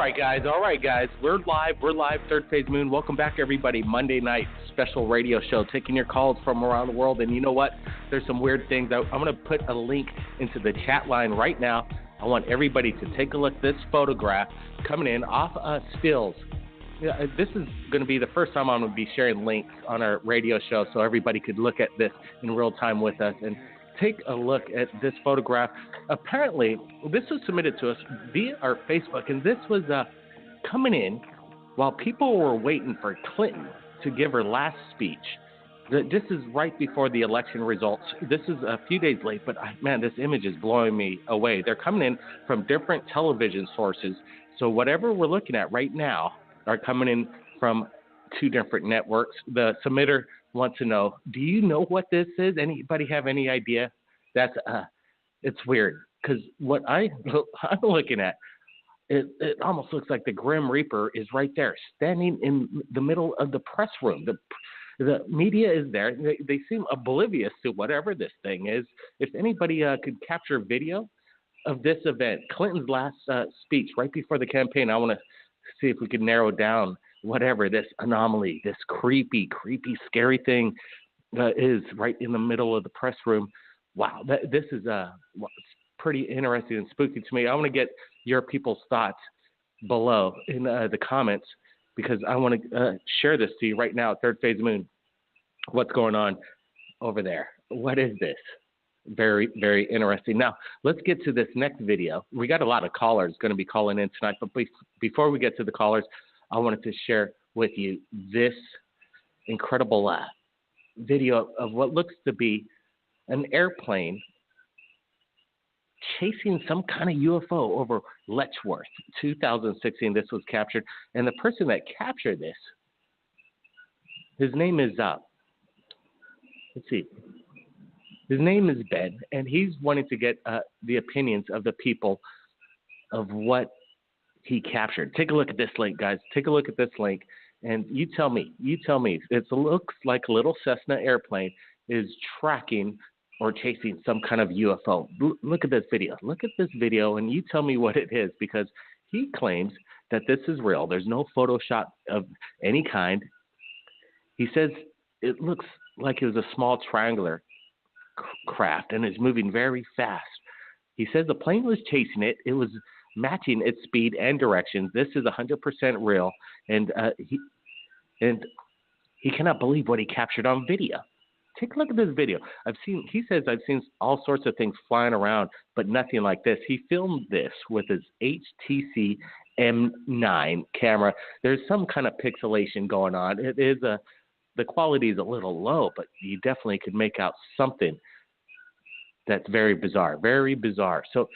right, guys. We're live, Third Phase Moon. Welcome back, everybody. Monday night special radio show, taking your calls from around the world. And you know what? There's some weird things. I'm going to put a link into the chat line right now. I want everybody to take a look at this photograph coming in off stills. Yeah, this is going to be the first time I'm going to be sharing links on our radio show so everybody could look at this in real time with us. And take a look at this photograph. Apparently, this was submitted to us via our Facebook, and this was coming in while people were waiting for Clinton to give her last speech. This is right before the election results. This is a few days late, but man, this image is blowing me away. They're coming in from different television sources. So whatever we're looking at right now are coming in from two different networks. The submitter wants to know, do you know what this is? Anybody have any idea? That's it's weird because what I'm looking at, it almost looks like the Grim Reaper is right there, standing in the middle of the press room. The media is there. They seem oblivious to whatever this thing is. If anybody could capture video of this event, Clinton's last speech right before the campaign, I want to see if we could narrow down whatever this anomaly, this creepy, scary thing is right in the middle of the press room. Wow, this is pretty interesting and spooky to me. I want to get your people's thoughts below in the comments because I want to share this to you right now at Third Phase Moon. What's going on over there? What is this? Very, very interesting. Now, let's get to this next video. We got a lot of callers going to be calling in tonight, but before we get to the callers, I wanted to share with you this incredible video of what looks to be an airplane chasing some kind of UFO over Letchworth. 2016, this was captured. And the person that captured this, his name is, let's see, his name is Ben, and he's wanting to get the opinions of the people of what he captured. Take a look at this link, guys. Take a look at this link, and you tell me. It looks like a little Cessna airplane is tracking or chasing some kind of UFO. Look at this video. Look at this video, and you tell me what it is, because he claims that this is real. There's no Photoshop of any kind. He says it looks like it was a small triangular craft and is moving very fast. He says the plane was chasing it. It was matching its speed and direction. This is 100% real, and he cannot believe what he captured on video. Take a look at this video. He says I've seen all sorts of things flying around, but nothing like this. He filmed this with his HTC M9 camera. There's some kind of pixelation going on. The quality is a little low, but you definitely could make out something that's very bizarre, very bizarre. So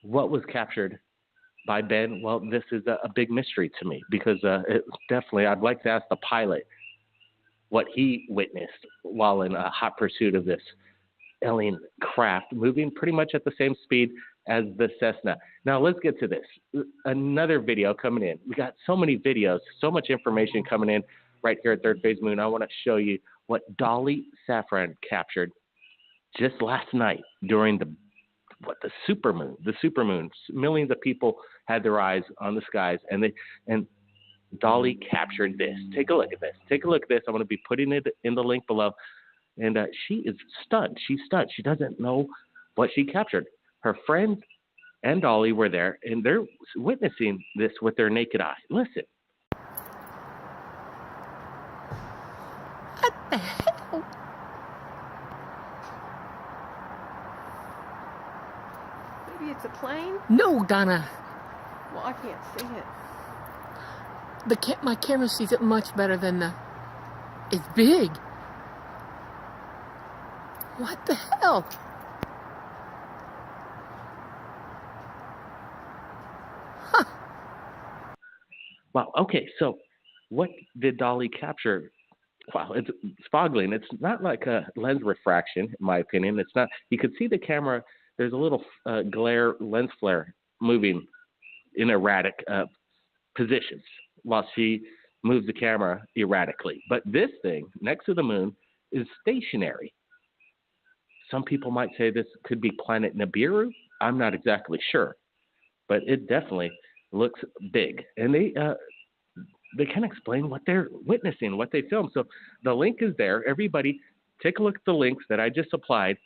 what was captured by Ben? Well, this is a big mystery to me because I'd like to ask the pilot what he witnessed while in a hot pursuit of this alien craft moving pretty much at the same speed as the Cessna. Now let's get to this. Another video coming in. We got so many videos, so much information coming in right here at Third Phase Moon. I want to show you what Dolly Safran captured just last night during the supermoon. The supermoon. Millions of people had their eyes on the skies, and Dolly captured this. Take a look at this. Take a look at this. I'm going to be putting it in the link below. And she is stunned. She's stunned. She doesn't know what she captured. Her friends and Dolly were there, and they're witnessing this with their naked eye. Listen. What the hell? Maybe it's a plane? No, Donna. Well, I can't see it. My camera sees it much better than it's big. What the hell? Huh. Wow. Okay. So what did Dolly capture? Wow. It's boggling. It's not like a lens refraction, in my opinion. It's not. You could see the camera. There's a little glare, lens flare moving in erratic positions while she moves the camera erratically. But this thing next to the moon is stationary. Some people might say this could be planet Nibiru. I'm not exactly sure, but it definitely looks big, and they can explain what they're witnessing, what they film. So the link is there. Everybody, take a look at the links that I just applied,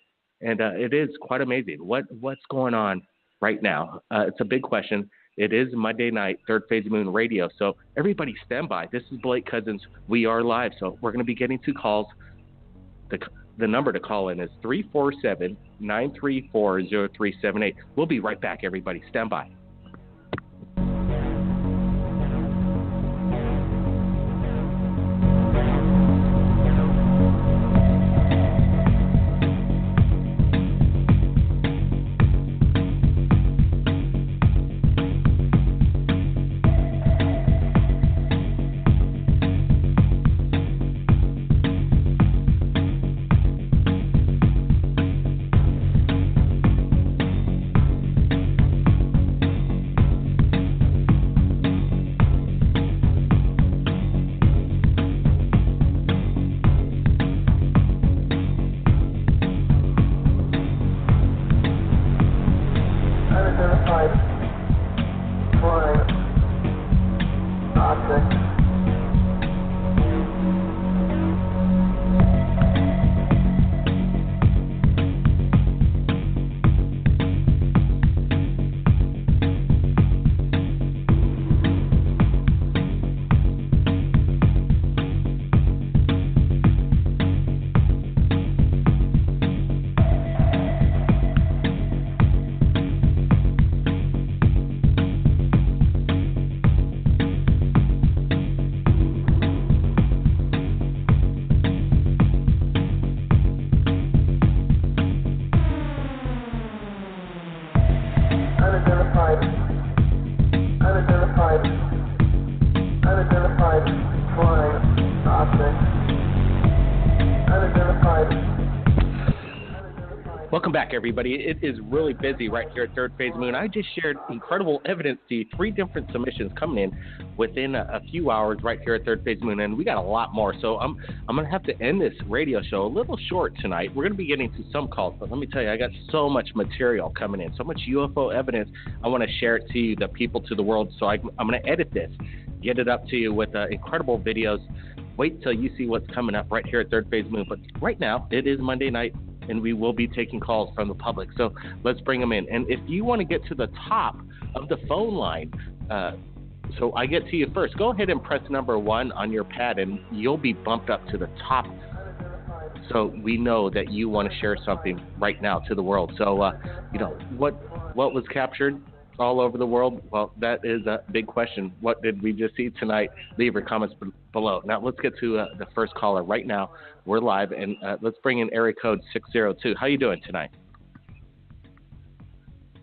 and it is quite amazing. What's going on right now? It's a big question. It is Monday night, Third Phase Moon Radio. So everybody stand by. This is Blake Cousins. We are live. So we're going to be getting 2 calls. The number to call in is 347-934-0378. We'll be right back, everybody. Stand by. Welcome back, everybody. It is really busy right here at Third Phase Moon. I just shared incredible evidence to you, 3 different submissions coming in within a few hours right here at Third Phase Moon, and we got a lot more. So I'm going to have to end this radio show a little short tonight. We're going to be getting to some calls, but let me tell you, I got so much material coming in, so much UFO evidence. I want to share it to you, the people, to the world. So I'm going to edit this, get it up to you with incredible videos. Wait till you see what's coming up right here at Third Phase Moon. But right now, it is Monday night, and we will be taking calls from the public. So let's bring them in. And if you want to get to the top of the phone line, so I get to you first, go ahead and press number 1 on your pad, and you'll be bumped up to the top. So we know that you want to share something right now to the world. So, what was captured all over the world? Well, that is a big question. What did we just see tonight? Leave your comments below. Now, let's get to the first caller right now. We're live, and let's bring in area code 602. How you doing tonight?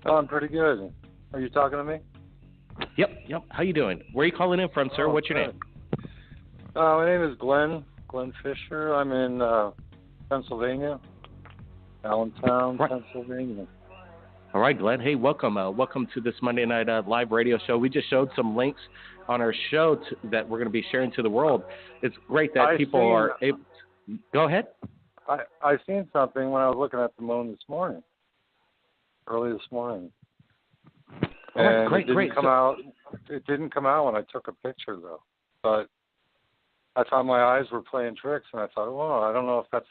Oh, I'm pretty good. Are you talking to me? Yep. How you doing? Where are you calling in from, sir? What's your name? My name is Glenn Fisher. I'm in Pennsylvania, Allentown, right. Pennsylvania. All right, Glenn. Hey, welcome. Welcome to this Monday night live radio show. We just showed some links on our show that we're going to be sharing to the world. It's great that people are able to... Go ahead. I seen something when I was looking at the moon early this morning. All right, great. It didn't come out when I took a picture, though. But I thought my eyes were playing tricks, and I thought, well, I don't know if that's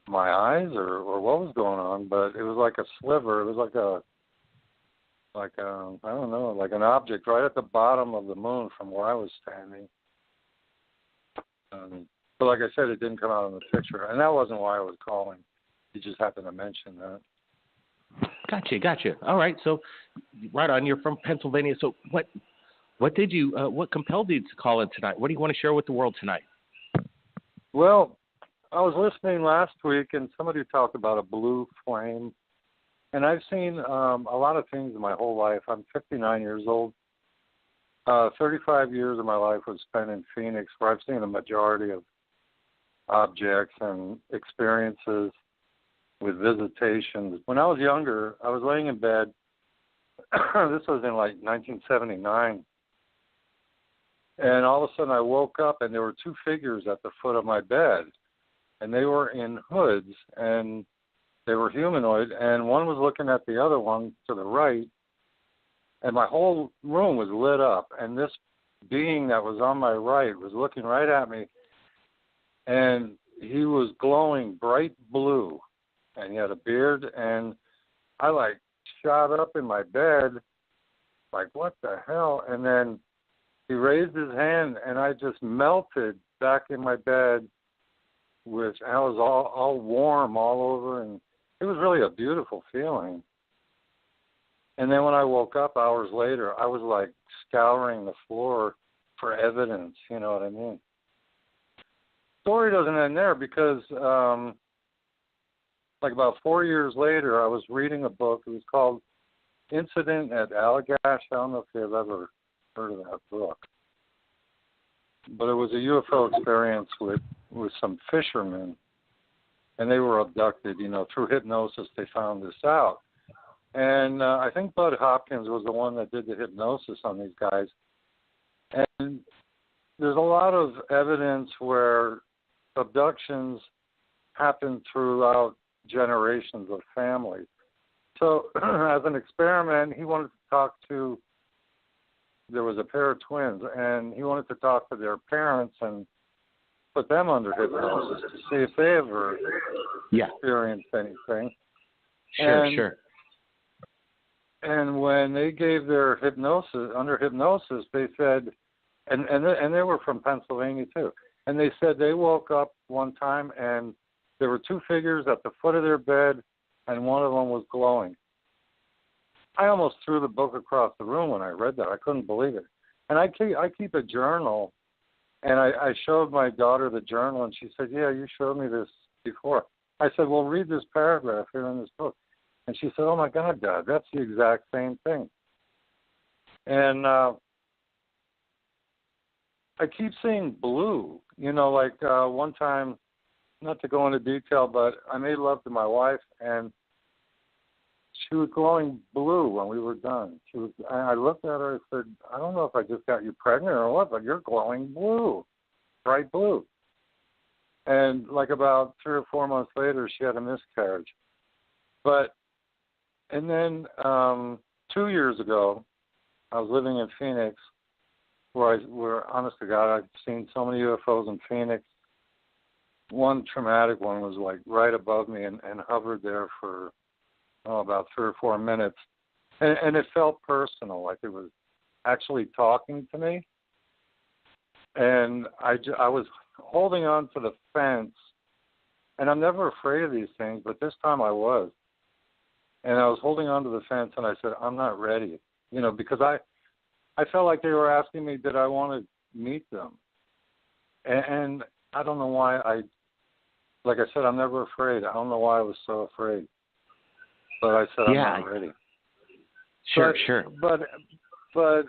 my eyes or what was going on, but it was like a sliver. It was like I don't know, like an object right at the bottom of the moon from where I was standing. But like I said, it didn't come out in the picture, and that wasn't why I was calling. You just happened to mention that. Gotcha. All right, so right on. You're from Pennsylvania. So what compelled you to call in tonight? What do you want to share with the world tonight? Well, I was listening last week, and somebody talked about a blue flame. And I've seen a lot of things in my whole life. I'm 59 years old. 35 years of my life was spent in Phoenix, where I've seen a majority of objects and experiences with visitations. When I was younger, I was laying in bed. This was in like 1979. And all of a sudden I woke up, and there were 2 figures at the foot of my bed. And they were in hoods, and they were humanoid, and one was looking at the other one to the right, and my whole room was lit up, and this being that was on my right was looking right at me, and he was glowing bright blue, and he had a beard, and I like shot up in my bed, like, what the hell? And then he raised his hand, and I just melted back in my bed, which I was all warm all over, and it was really a beautiful feeling. And then when I woke up hours later, I was like scouring the floor for evidence, you know what I mean? Story doesn't end there because like about 4 years later, I was reading a book. It was called Incident at Allagash. I don't know if you've ever heard of that book. But it was a UFO experience with some fishermen, and they were abducted, you know, through hypnosis. They found this out. And I think Bud Hopkins was the one that did the hypnosis on these guys. And there's a lot of evidence where abductions happen throughout generations of families. So as an experiment, he wanted to talk to, there was a pair of twins, and he wanted to talk to their parents and put them under hypnosis to see if they ever experienced anything. Sure. And when they gave their hypnosis, under hypnosis, they said, and they were from Pennsylvania too, and they said they woke up one time and there were two figures at the foot of their bed, and one of them was glowing. I almost threw the book across the room when I read that. I couldn't believe it. And I keep a journal, and I showed my daughter the journal, and she said, yeah, you showed me this before. I said, well, read this paragraph here in this book. And she said, oh, my God, Dad, that's the exact same thing. And I keep seeing blue. You know, like one time, not to go into detail, but I made love to my wife, and she was glowing blue when we were done. I looked at her and said, I don't know if I just got you pregnant or what, but you're glowing blue, bright blue. And like about 3 or 4 months later, she had a miscarriage. And then 2 years ago, I was living in Phoenix, where honest to God, I've seen so many UFOs in Phoenix. One traumatic one was like right above me and hovered there for about 3 or 4 minutes. And it felt personal, like it was actually talking to me. And I was holding on to the fence, and I'm never afraid of these things, but this time I was. And I was holding on to the fence, and I said, I'm not ready, you know, because I felt like they were asking me, did I want to meet them? And I don't know why like I said, I'm never afraid. I don't know why I was so afraid. But I said, I'm not ready. Sure. But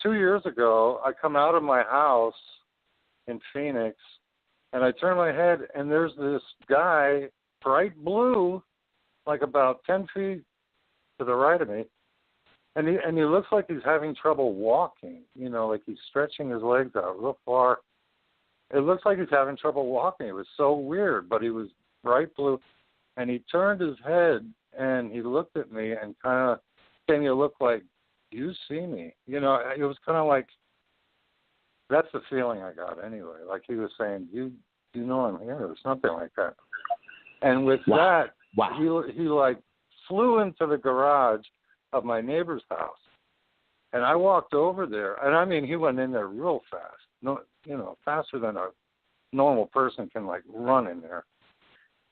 2 years ago, I come out of my house in Phoenix, and I turn my head, and there's this guy, bright blue, like about 10 feet to the right of me, and he looks like he's having trouble walking, you know, like he's stretching his legs out real far. It looks like he's having trouble walking. It was so weird, but he was bright blue, and he turned his head, and he looked at me and kind of gave me a look like, you see me? You know, it was kind of like, that's the feeling I got anyway. Like he was saying, you know I'm here, or something like that. And with that, he like flew into the garage of my neighbor's house, and I walked over there, and I mean he went in there real fast, no, you know, faster than a normal person can like run in there.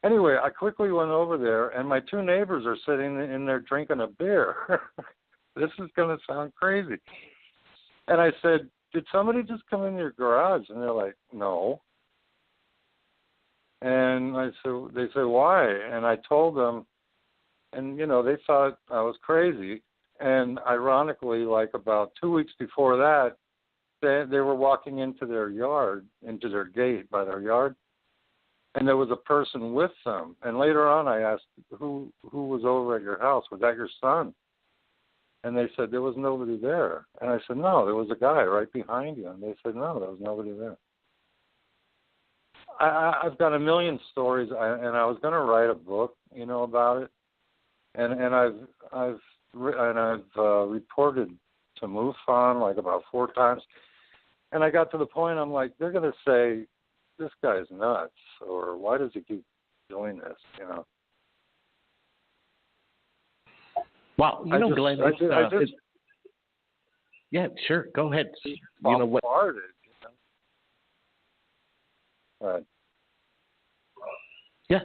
Anyway, I quickly went over there, and my 2 neighbors are sitting in there drinking a beer. This is going to sound crazy. And I said, did somebody just come in your garage? And they're like, no. And they said, why? And I told them, and, you know, they thought I was crazy. And ironically, like about 2 weeks before that, they were walking into their yard, into their gate by their yard, and there was a person with them. And later on I asked, who was over at your house? Was that your son? And they said, there was nobody there. And I said, no, there was a guy right behind you. And they said, no, there was nobody there. I've got a million stories, and I was going to write a book, you know, about it. And I've reported to MUFON like about 4 times. And I got to the point, I'm like, they're going to say, this guy's nuts, or why does he keep doing this, you know? Wow, you know, Glenn, yeah, sure, go ahead. You know what? Right. Yeah.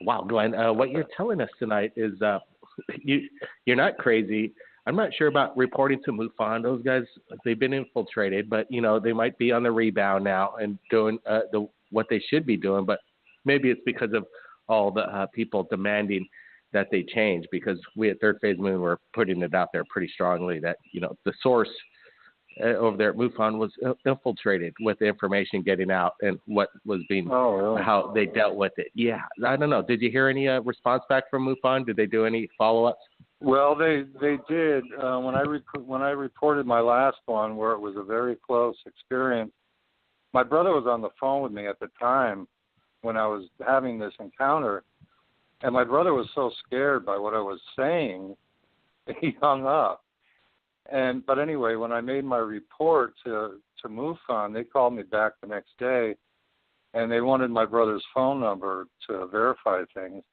Wow, Glenn, what you're telling us tonight is you're not crazy. I'm not sure about reporting to MUFON. Those guys, they've been infiltrated, but, you know, they might be on the rebound now and doing what they should be doing. But maybe it's because of all the people demanding that they change, because we at Third Phase Moon were putting it out there pretty strongly that, you know, the source over there at MUFON was infiltrated with the information getting out and what was being, how they dealt with it. Yeah, I don't know. Did you hear any response back from MUFON? Did they do any follow-ups? Well, they did. When I reported my last one, where it was a very close experience, my brother was on the phone with me at the time when I was having this encounter, and my brother was so scared by what I was saying, he hung up. But anyway, when I made my report to MUFON, they called me back the next day, and they wanted my brother's phone number to verify things.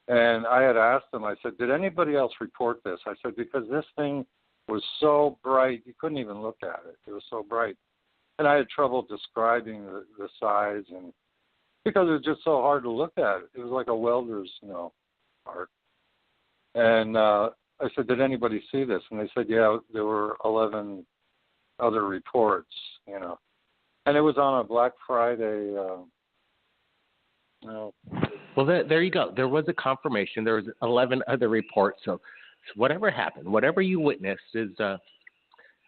And I had asked them, I said, did anybody else report this? I said, because this thing was so bright, you couldn't even look at it. It was so bright. And I had trouble describing the size, and because it was just so hard to look at it. It was like a welder's, you know, art. And I said, did anybody see this? And they said, yeah, there were 11 other reports, you know. And it was on a Black Friday. Well, there you go. There was a confirmation. There was 11 other reports. So whatever happened, whatever you witnessed is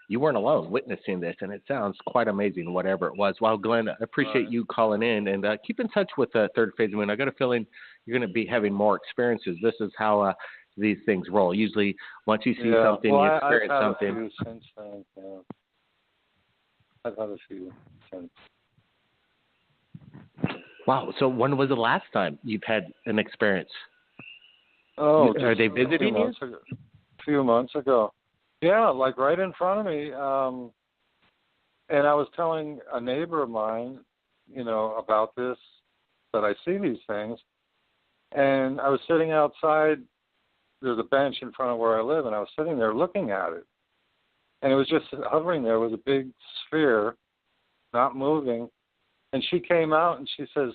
you weren't alone witnessing this, and it sounds quite amazing, whatever it was. Well, Glenn, I appreciate you calling in, and keep in touch with Third Phase Moon. I got a feeling you're going to be having more experiences. This is how these things roll. Usually, once you see something, you experience something. I've had a few since then. Yeah. I've had a few since. Wow. So when was the last time you've had an experience? Oh, are they visiting you? A few months ago. Yeah, like right in front of me. And I was telling a neighbor of mine, you know, about this, that I see these things. And I was sitting outside. There's a bench in front of where I live, and I was sitting there looking at it. And it was just hovering there. It was a big sphere, not moving. And she came out and she says,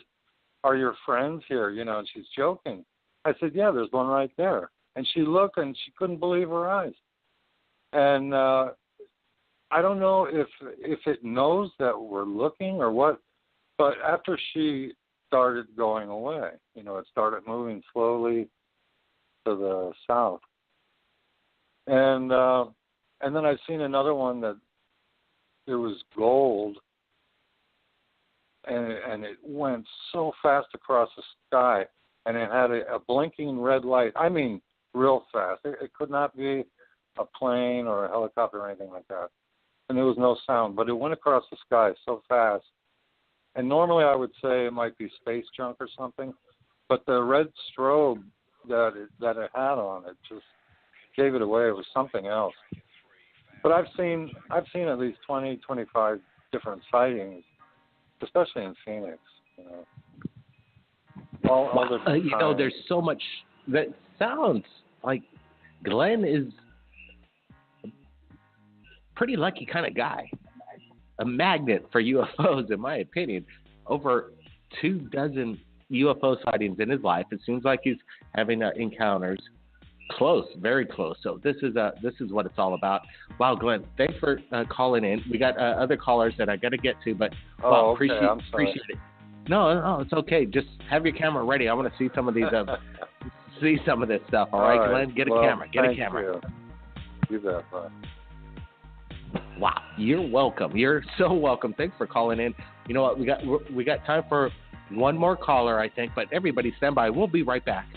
are your friends here? You know, and she's joking. I said, yeah, there's one right there. And she looked and she couldn't believe her eyes. And I don't know if it knows that we're looking or what, but after she started going away, you know, it started moving slowly to the south. And then I've seen another one that it was gold, and it went so fast across the sky, and it had a blinking red light. I mean, real fast. It could not be a plane or a helicopter or anything like that. And there was no sound, but it went across the sky so fast. And normally I would say it might be space junk or something, but the red strobe that it had on it just gave it away. It was something else. But I've seen at least 20, 25 different sightings, especially in Phoenix. You know, all different you know, there's so much that sounds like Glenn is a pretty lucky kind of guy, a magnet for UFOs, in my opinion. Over 24 UFO sightings in his life. It seems like he's having encounters close, very close. So this is what it's all about. Wow, Glenn, thanks for calling in. We got other callers that I got to get to, but appreciate it. No, it's okay. Just have your camera ready. I want to see some of these, see some of this stuff. All right, Glenn, get a camera. Get a camera. You bet. Bye. Wow, you're welcome. You're so welcome. Thanks for calling in. You know what? We got time for one more caller, I think, but everybody stand by. We'll be right back.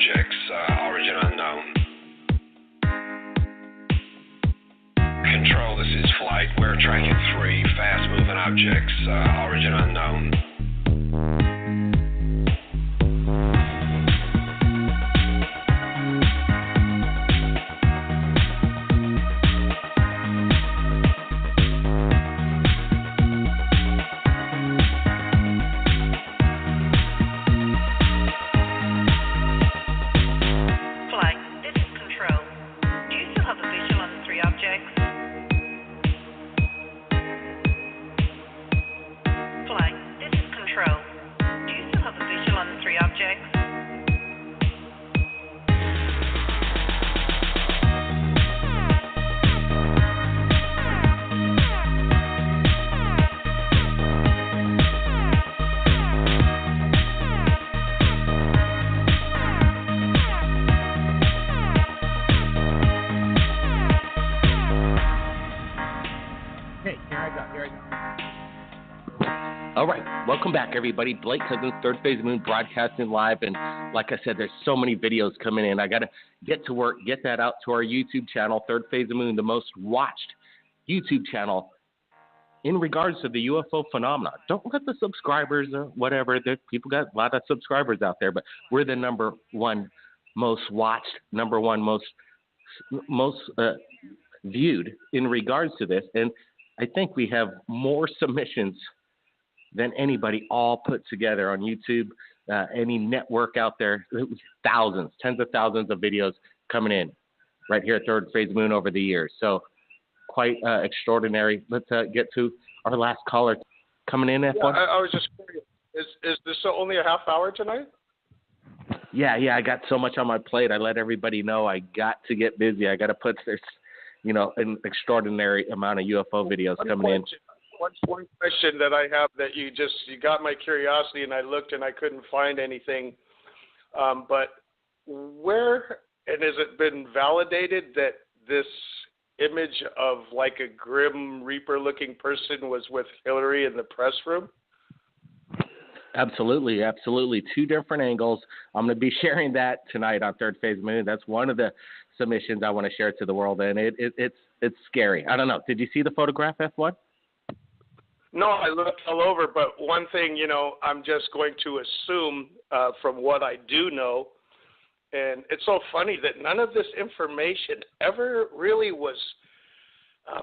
objects, origin unknown. Control, this is flight. We're tracking 3 fast-moving objects, origin unknown. All right, welcome back, everybody. Blake Cousins, Third Phase Moon, broadcasting live, and like I said, there's so many videos coming in. I got to get to work, get that out to our YouTube channel, Third Phase Moon, the most watched YouTube channel in regards to the UFO phenomenon. Don't let the subscribers or whatever, people got a lot of subscribers out there, but we're the number one most watched, number one most viewed in regards to this, and I think we have more submissions than anybody all put together on YouTube, any network out there. Thousands, tens of thousands of videos coming in right here at Third Phase Moon over the years. So quite extraordinary. Let's get to our last caller coming in. Yeah, I was just curious. Is this only a half hour tonight? Yeah, I got so much on my plate. I let everybody know I got to get busy. I got to put this, an extraordinary amount of UFO videos coming in. One question that I have that you got my curiosity, and I looked and I couldn't find anything. But where, and has it been validated that this image of like a Grim Reaper-looking person was with Hillary in the press room? Absolutely. 2 different angles. I'm going to be sharing that tonight on Third Phase Moon. That's one of the submissions I want to share to the world, and it's scary. I don't know. Did you see the photograph, F1? No, I looked all over, but one thing, I'm just going to assume from what I do know, and it's so funny that none of this information ever really was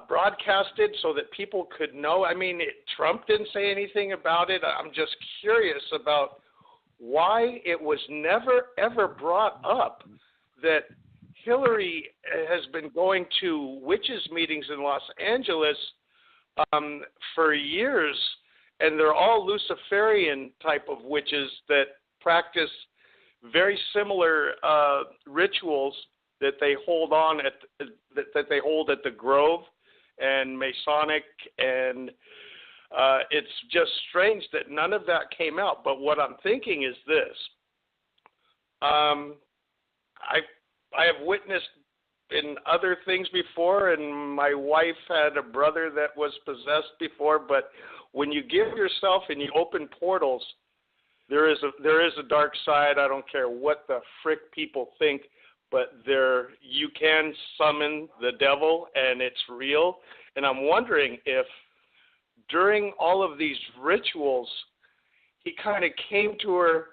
broadcasted so that people could know. I mean, Trump didn't say anything about it. I'm just curious about why it was never, ever brought up that Hillary has been going to witches' meetings in Los Angeles for years, and they're all Luciferian type of witches that practice very similar rituals that they hold that they hold at the Grove and Masonic, and it's just strange that none of that came out. But what I'm thinking is this: I have witnessed in other things before, and my wife had a brother that was possessed before, but when you give yourself and you open portals, there is a dark side. I don't care what the frick people think, but you can summon the devil, and it's real. And I'm wondering if during all of these rituals, he kind of came to her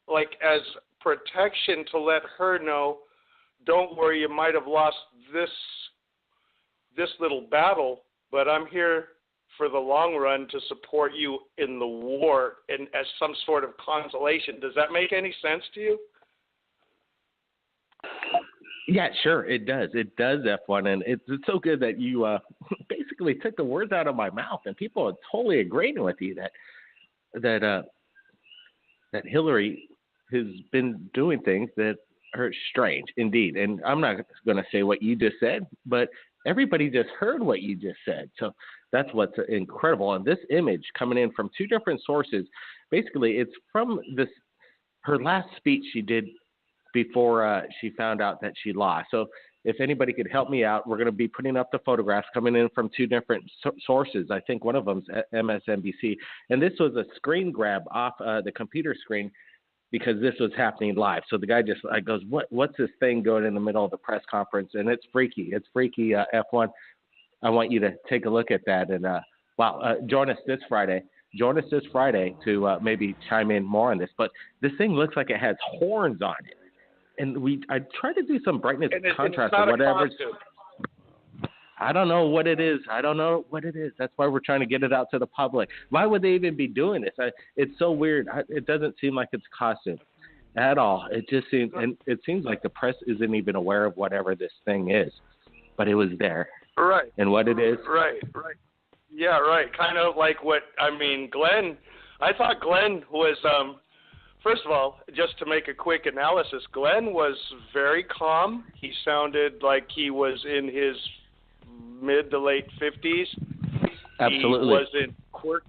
like as protection to let her know, don't worry, you might have lost this little battle, but I'm here for the long run to support you in the war and as some sort of consolation. Does that make any sense to you? Yeah, sure, it does. It does, F1, and it's so good that you basically took the words out of my mouth, and people are totally agreeing with you that Hillary has been doing things that are strange, indeed. And I'm not going to say what you just said, but everybody just heard what you just said. So that's what's incredible. And this image coming in from 2 different sources, basically it's from her last speech she did before she found out that she lost. So if anybody could help me out, we're going to be putting up the photographs coming in from 2 different sources. I think one of them's MSNBC. And this was a screen grab off the computer screen because this was happening live. So the guy just goes, what's this thing going in the middle of the press conference? And it's freaky. It's freaky, F1. I want you to take a look at that. And, join us this Friday. Join us this Friday to maybe chime in more on this. But this thing looks like it has horns on it. And I tried to do some brightness contrast or whatever. I don't know what it is. That's why we're trying to get it out to the public. Why would they even be doing this? It's so weird. It doesn't seem like it's costume at all. It just seems, and it seems like the press isn't even aware of whatever this thing is. But it was there. Right. And what it is. Right. Yeah, right. Kind of like Glenn, I thought Glenn was, first of all, just to make a quick analysis, Glenn was very calm. He sounded like he was in his mid to late 50s. Absolutely. He wasn't quirky,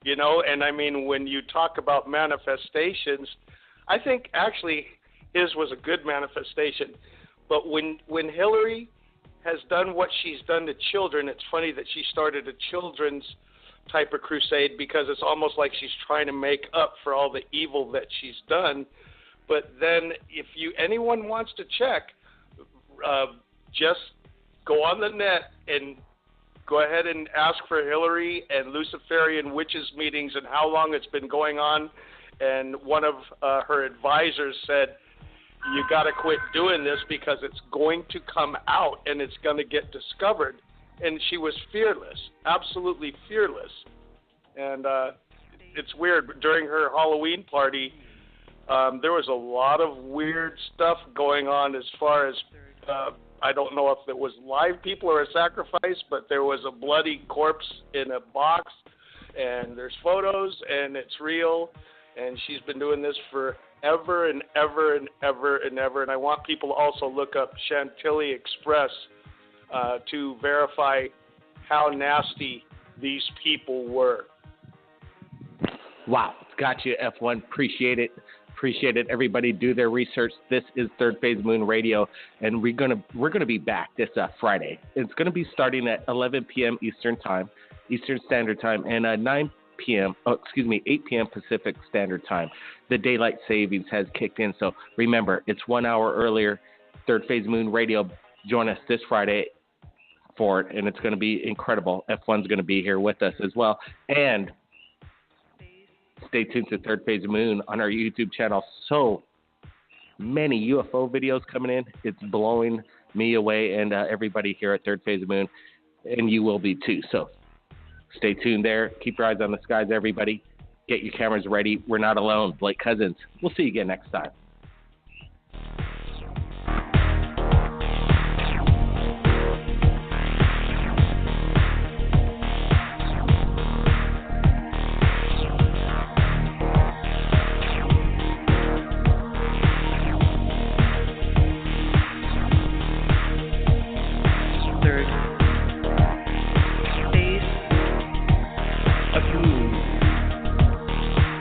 and when you talk about manifestations, I think actually his was a good manifestation. But when Hillary has done what she's done to children, it's funny that she started a children's type of crusade because it's almost like she's trying to make up for all the evil that she's done. But then if anyone wants to check, just go on the net and go ahead and ask for Hillary and Luciferian witches meetings and how long it's been going on. And one of her advisors said, you got to quit doing this because it's going to come out and it's going to get discovered. And she was fearless, absolutely fearless. And it's weird. During her Halloween party, there was a lot of weird stuff going on as far as, I don't know if it was live people or a sacrifice, but there was a bloody corpse in a box, and there's photos, and it's real. And she's been doing this for ever and ever and ever and ever. And I want people to also look up Chantilly Express to verify how nasty these people were. Wow. Got you, F1. Appreciate it. Everybody do their research. This is Third Phase Moon Radio, and we're gonna be back this Friday. It's gonna be starting at 11 p.m. Eastern Standard Time, and 8 p.m. Pacific Standard Time. The daylight savings has kicked in, so remember, it's 1 hour earlier. Third Phase Moon Radio. Join us this Friday for it, and it's going to be incredible. F1's going to be here with us as well. And stay tuned to Third Phase Moon on our YouTube channel. So many UFO videos coming in. It's blowing me away and everybody here at Third Phase Moon, and you will be too. So stay tuned there. Keep your eyes on the skies, everybody. Get your cameras ready. We're not alone. Blake Cousins. We'll see you again next time.